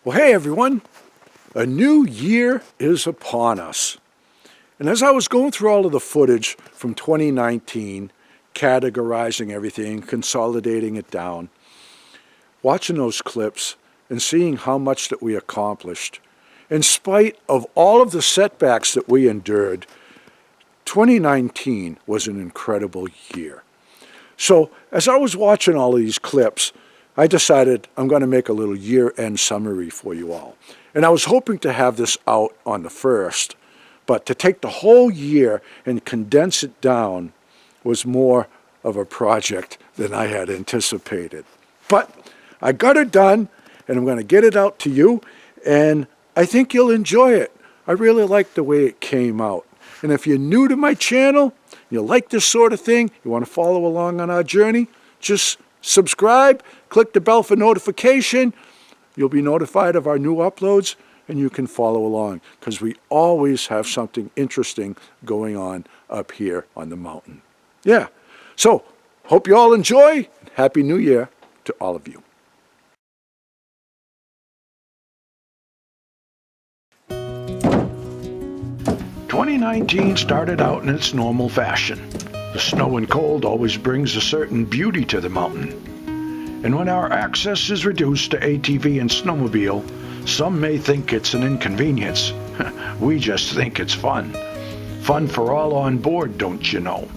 Well, hey everyone, a new year is upon us. And as I was going through all of the footage from 2019, categorizing everything, consolidating it down, watching those clips and seeing how much that we accomplished, in spite of all of the setbacks that we endured, 2019 was an incredible year. So as I was watching all of these clips, I decided I'm going to make a little year-end summary for you all. And I was hoping to have this out on the 1st, but to take the whole year and condense it down was more of a project than I had anticipated. But I got it done, and I'm going to get it out to you, and I think you'll enjoy it. I really like the way it came out. And if you're new to my channel, you like this sort of thing, you want to follow along on our journey, just subscribe, click the bell for notification. You'll be notified of our new uploads, and you can follow along because we always have something interesting going on up here on the mountain. Yeah, so hope you all enjoy. Happy New Year to all of you. "2019 started out in its normal fashion. The snow and cold always brings a certain beauty to the mountain. And when our access is reduced to ATV and snowmobile, some may think it's an inconvenience. We just think it's fun. Fun for all on board, don't you know?"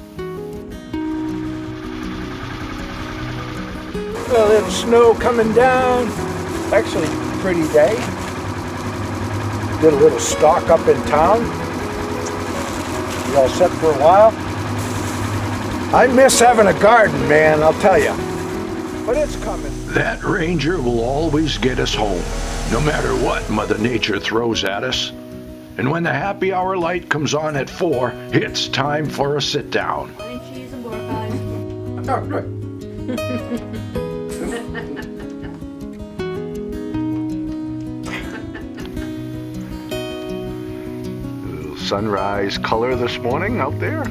A little snow coming down. Actually, pretty day. Did a little stock up in town. You all set for a while? I miss having a garden, man, I'll tell you. But it's coming. That Ranger will always get us home, no matter what Mother Nature throws at us. And when the happy hour light comes on at 4, it's time for a sit down. Wine, cheese, and guacamole. Oh, good. Little sunrise color this morning out there.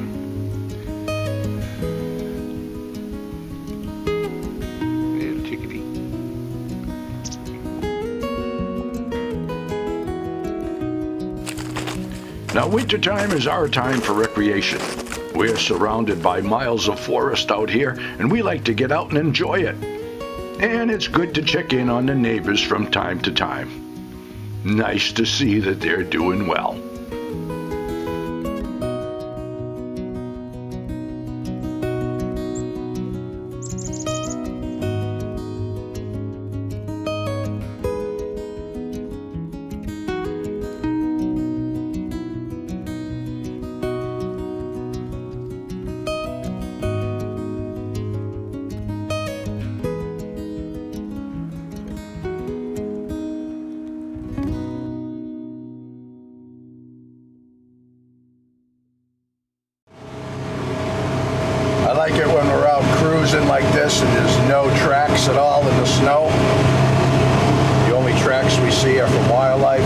Now, wintertime is our time for recreation. We're surrounded by miles of forest out here, and we like to get out and enjoy it. And it's good to check in on the neighbors from time to time. Nice to see that they're doing well. I like it when we're out cruising like this and there's no tracks at all in the snow. The only tracks we see are from wildlife.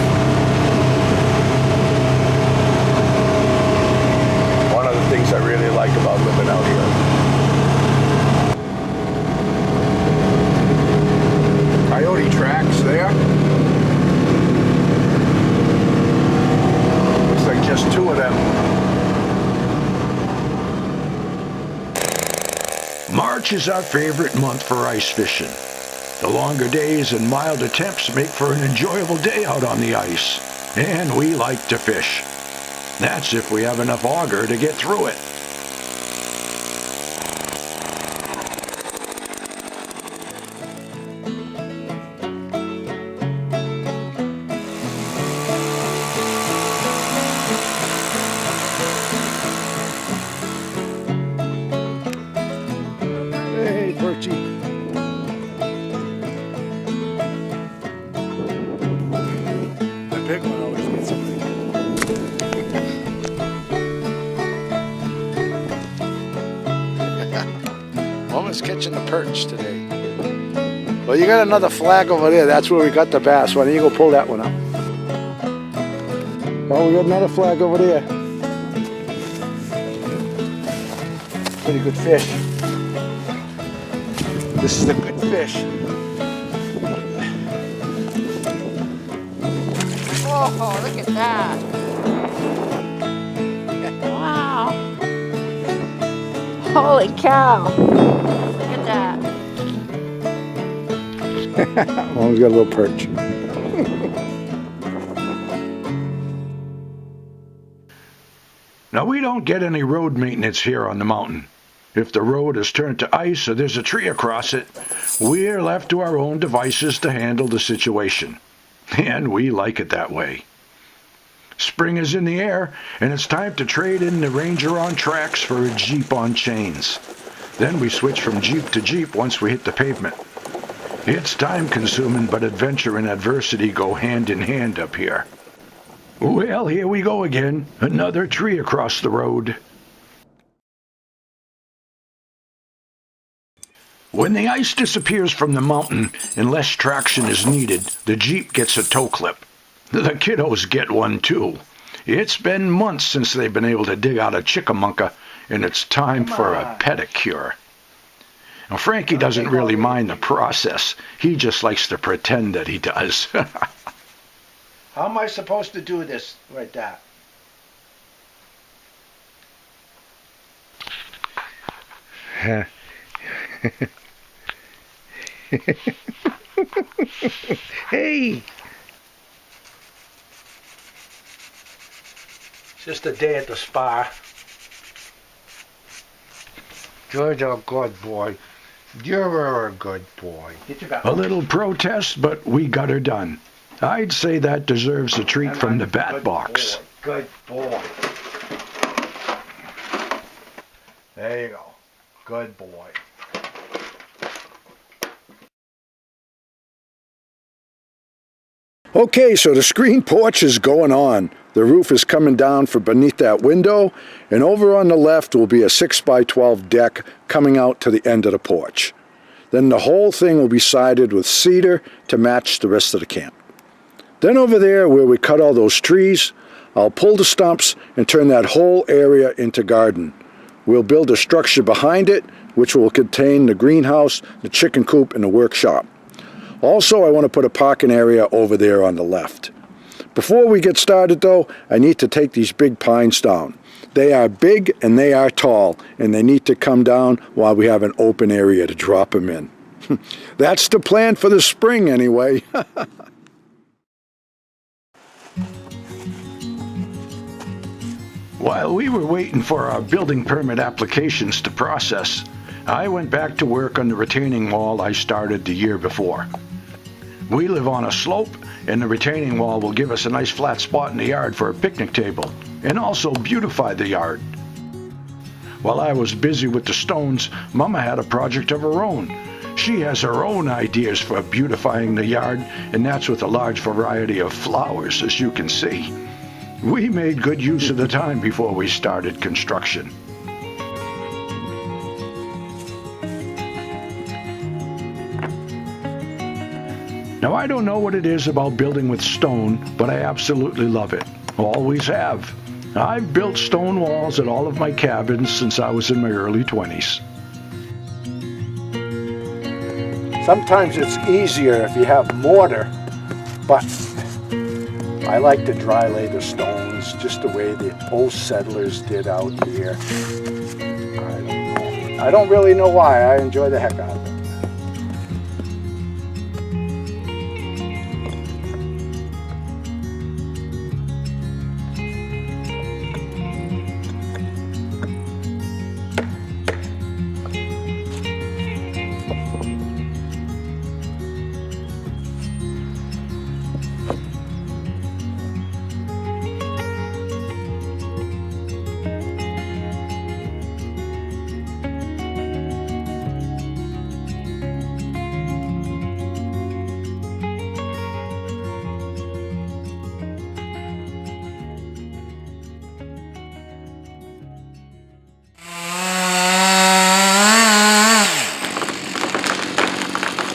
One of the things I really like about living out here. Coyote tracks there. Looks like just 2 of them. March is our favorite month for ice fishing. The longer days and milder temps make for an enjoyable day out on the ice, and we like to fish. That's if we have enough auger to get through it. Hey, Porchy. The big one always gets something. Almost catching the perch today. Well, you got another flag over there. That's where we got the bass. Why don't you go pull that one up? Oh, we got another flag over there. Pretty good fish. This is a good fish. Oh, look at that. Wow. Holy cow. Look at that. Mom's got a little perch. Now, we don't get any road maintenance here on the mountain. If the road is turned to ice or there's a tree across it, we're left to our own devices to handle the situation. And we like it that way. Spring is in the air, and it's time to trade in the Ranger on tracks for a Jeep on chains. Then we switch from Jeep to Jeep once we hit the pavement. It's time-consuming, but adventure and adversity go hand in hand up here. Well, here we go again. Another tree across the road. When the ice disappears from the mountain and less traction is needed, the Jeep gets a tow clip. The kiddos get one too. It's been months since they've been able to dig out a chickamauga, and it's time for a pedicure. Now, Frankie doesn't really mind the process. He just likes to pretend that he does. How am I supposed to do this like that? Hey! It's just a day at the spa. You're a good boy. You're a good boy. A little protest, but we got her done. I'd say that deserves a treat from the bat box. Good boy. There you go. Good boy. Okay, so the screen porch is going on. The roof is coming down from beneath that window, and over on the left will be a 6x12 deck coming out to the end of the porch. Then the whole thing will be sided with cedar to match the rest of the camp. Then over there where we cut all those trees, I'll pull the stumps and turn that whole area into garden. We'll build a structure behind it, which will contain the greenhouse, the chicken coop, and the workshop. Also, I want to put a parking area over there on the left. Before we get started though, I need to take these big pines down. They are big and they are tall, and they need to come down while we have an open area to drop them in. That's the plan for the spring anyway. While we were waiting for our building permit applications to process, I went back to work on the retaining wall I started the year before. We live on a slope, and the retaining wall will give us a nice flat spot in the yard for a picnic table, and also beautify the yard. While I was busy with the stones, Mama had a project of her own. She has her own ideas for beautifying the yard, and that's with a large variety of flowers, as you can see. We made good use of the time before we started construction. Now, I don't know what it is about building with stone, but I absolutely love it. Always have. I've built stone walls at all of my cabins since I was in my early 20s. Sometimes it's easier if you have mortar, but I like to dry lay the stones just the way the old settlers did out here. I don't really know why. I enjoy the heck out of it.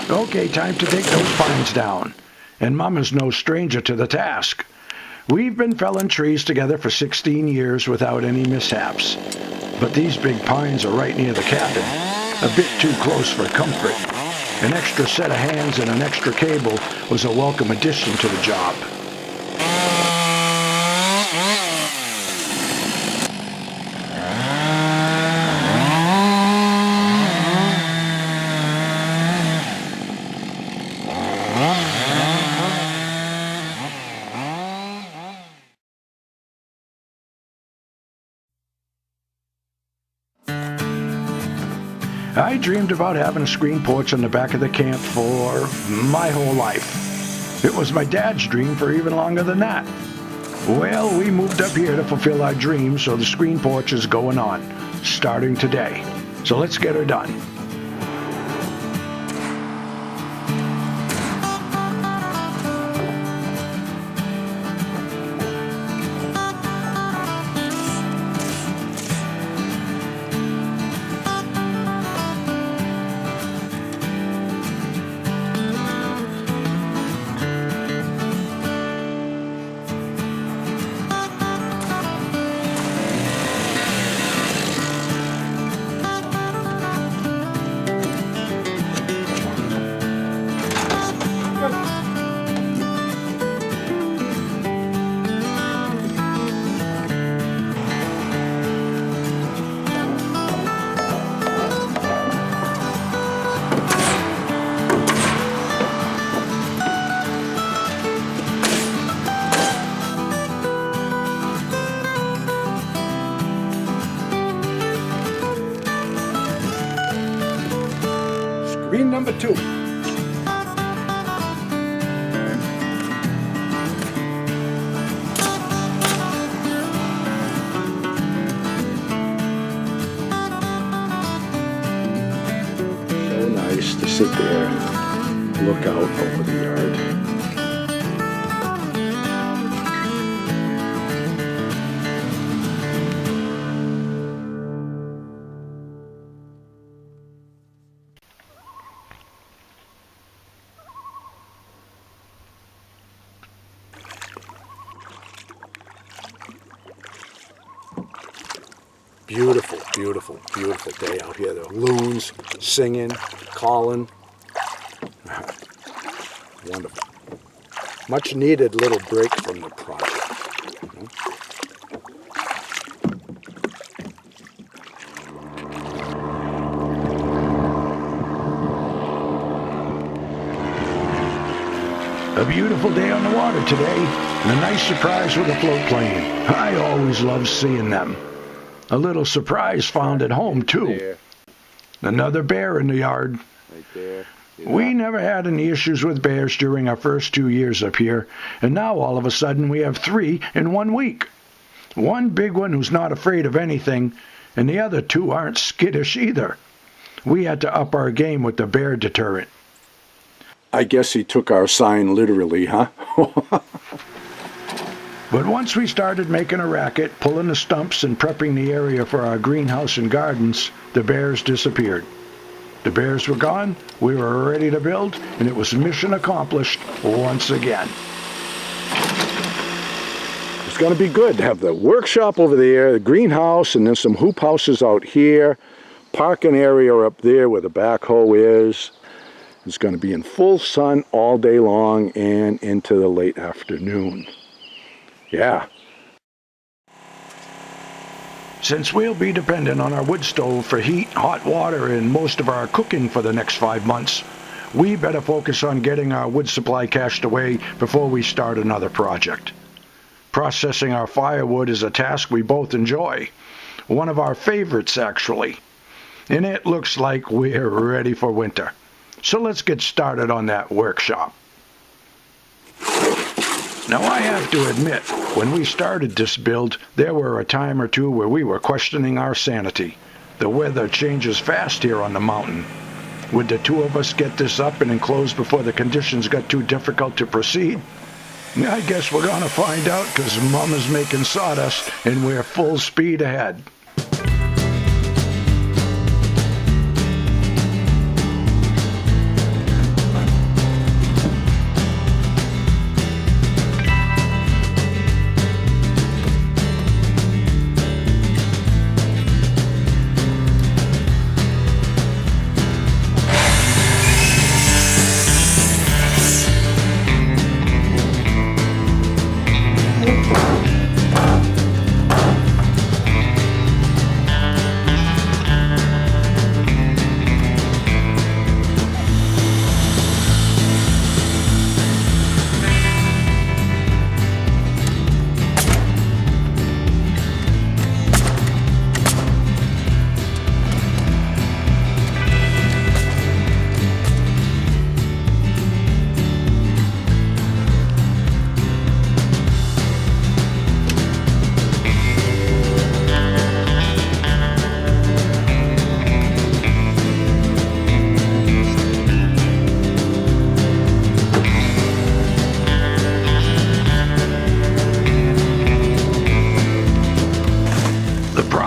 Okay, time to take those pines down. And Mama's no stranger to the task. We've been felling trees together for 16 years without any mishaps. But these big pines are right near the cabin, a bit too close for comfort. An extra set of hands and an extra cable was a welcome addition to the job. I dreamed about having a screen porch on the back of the camp for my whole life. It was my dad's dream for even longer than that. Well, we moved up here to fulfill our dream, so the screen porch is going on, starting today. So let's get her done. Screen number 2. So nice to sit there and look out over the yard. Beautiful, beautiful, beautiful day out here. The loons singing, calling. Wonderful. Much needed little break from the project. You know? A beautiful day on the water today, and a nice surprise with a float plane. I always love seeing them. A little surprise found at home, too. There, Another bear in the yard. right there. We never had any issues with bears during our first 2 years up here, and now all of a sudden we have 3 in 1 week. One big one who's not afraid of anything, and the other 2 aren't skittish either. We had to up our game with the bear deterrent. I guess he took our sign literally, huh? But once we started making a racket, pulling the stumps and prepping the area for our greenhouse and gardens, the bears disappeared. The bears were gone, we were ready to build, and it was mission accomplished once again. It's going to be good to have the workshop over there, the greenhouse, and then some hoop houses out here, parking area up there where the backhoe is. It's going to be in full sun all day long and into the late afternoon. Yeah. Since we'll be dependent on our wood stove for heat, hot water, and most of our cooking for the next 5 months, we better focus on getting our wood supply cached away before we start another project. Processing our firewood is a task we both enjoy. One of our favorites, actually. And it looks like we're ready for winter. So let's get started on that workshop. Now I have to admit, when we started this build, there were a time or two where we were questioning our sanity. The weather changes fast here on the mountain. Would the 2 of us get this up and enclosed before the conditions got too difficult to proceed? I guess we're gonna find out, 'cause Mama's making sawdust and we're full speed ahead.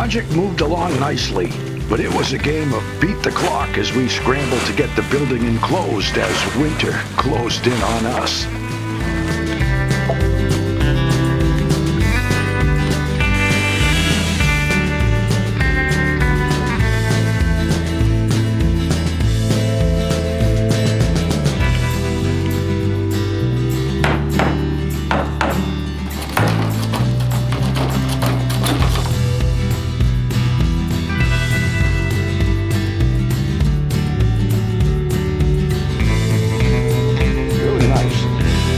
project moved along nicely, but it was a game of beat the clock as we scrambled to get the building enclosed as winter closed in on us.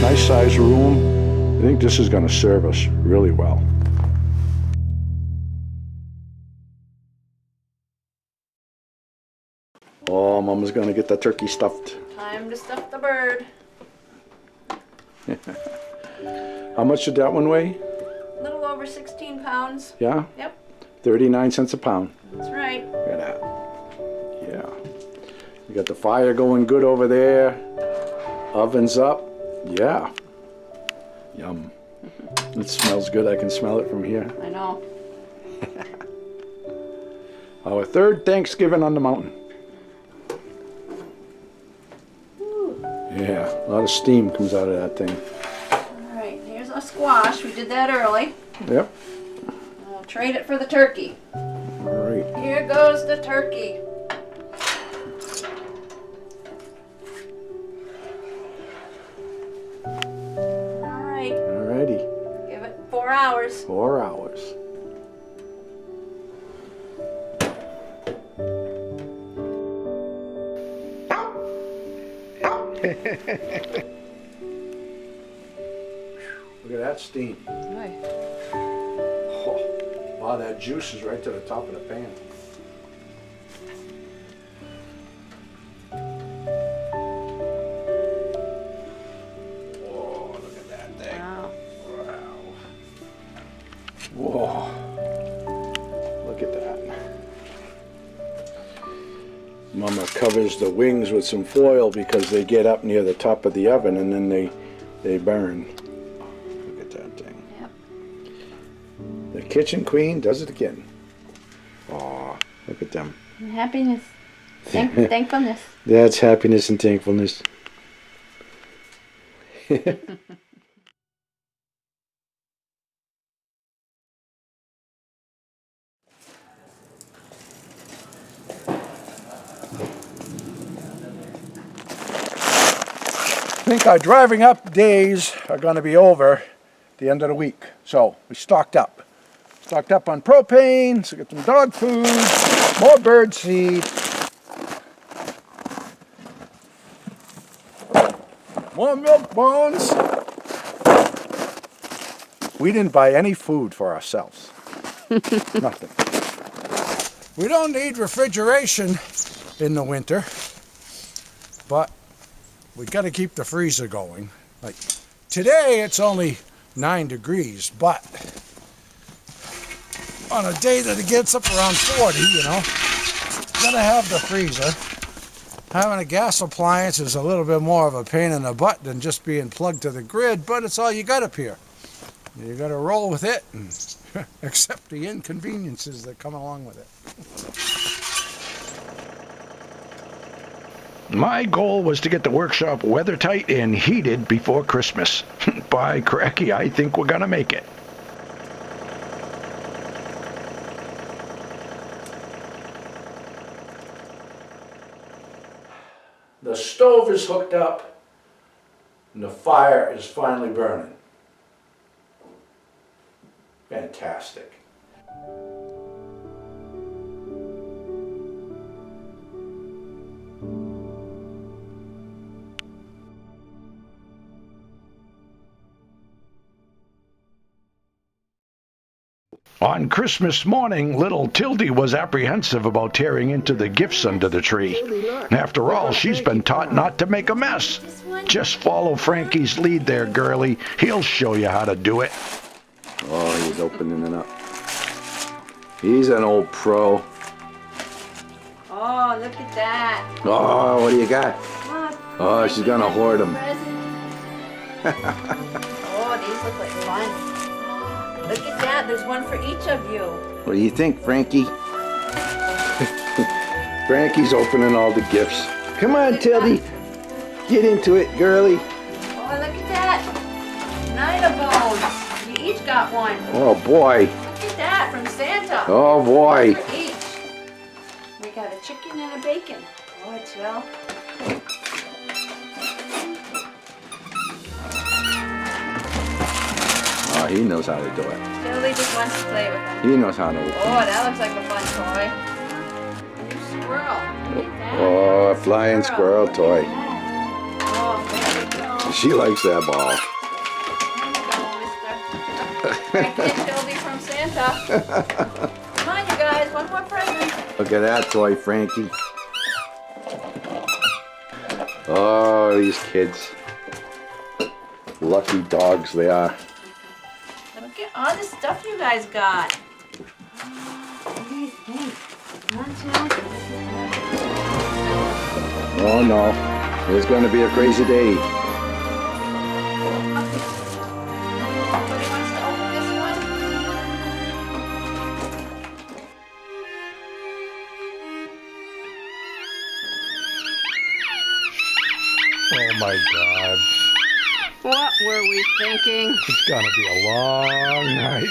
Nice size room. I think this is going to serve us really well. Oh, Mama's going to get the turkey stuffed. Time to stuff the bird. How much did that one weigh? A little over 16 pounds. Yeah? Yep, 39 cents a pound. that's right. Look at that. Yeah. You got the fire going good over there. Oven's up. Yeah. Yum. It smells good. I can smell it from here. I know. Our third Thanksgiving on the mountain. Yeah, a lot of steam comes out of that thing. All right, here's a squash. We did that early. Yep. We'll trade it for the turkey. All right. Here goes the turkey. All right, Alrighty. give it 4 hours. 4 hours. Look at that steam. Right. Oh, wow, that juice is right to the top of the pan. Whoa, look at that thing. Wow. Wow. Whoa. Look at that. Mama covers the wings with some foil because they get up near the top of the oven and then they burn. Look at that thing. Yep. The kitchen queen does it again. Aw, look at them. Happiness. Thankfulness. That's happiness and thankfulness. I think our driving up days are going to be over at the end of the week. So we stocked up. Stocked up on propane, so get some dog food, more bird seed, more milk bones. We didn't buy any food for ourselves. Nothing. We don't need refrigeration in the winter, but we got to keep the freezer going. Like today it's only 9 degrees, but on a day that it gets up around 40, you know, gotta have the freezer. Having a gas appliance is a little bit more of a pain in the butt than just being plugged to the grid, but it's all you got up here. You gotta roll with it and accept the inconveniences that come along with it. My goal was to get the workshop weather tight and heated before Christmas. By cracky, I think we're gonna make it. The stove is hooked up and the fire is finally burning. Fantastic. On Christmas morning, little Tildy was apprehensive about tearing into the gifts under the tree. After all, she's been taught not to make a mess. Just follow Frankie's lead there, girlie. He'll show you how to do it. Oh, he's opening it up. He's an old pro. Oh, look at that. Oh, what do you got? Look. Oh, she's gonna hoard them. Present. Oh, these look like fun. Look at that. There's one for each of you. What do you think, Frankie? Frankie's opening all the gifts. Come on, Tildy. Get into it, girly. Oh, look at that. Nina bones. You each got one. Oh, boy. Look at that from Santa. Oh, boy. For each. We got a chicken and a bacon. Oh, Jill. Oh, he knows how to do it. Tilly just wants to play with them. He knows how to open. Oh, that looks like a fun toy. A new squirrel. Look at that. Oh, a flying squirrel toy. Oh, there we go. She likes that ball. There you go, mister. Frankie and Tildy from Santa. Come on, you guys. One more present. Look at that toy, Frankie. Oh, these kids. Lucky dogs they are. Look at all the stuff you guys got. What do you think? Come on, Chad. Oh no, it's going to be a crazy day. Somebody wants to open this one? Oh my God. What were we thinking? It's gonna be a long night.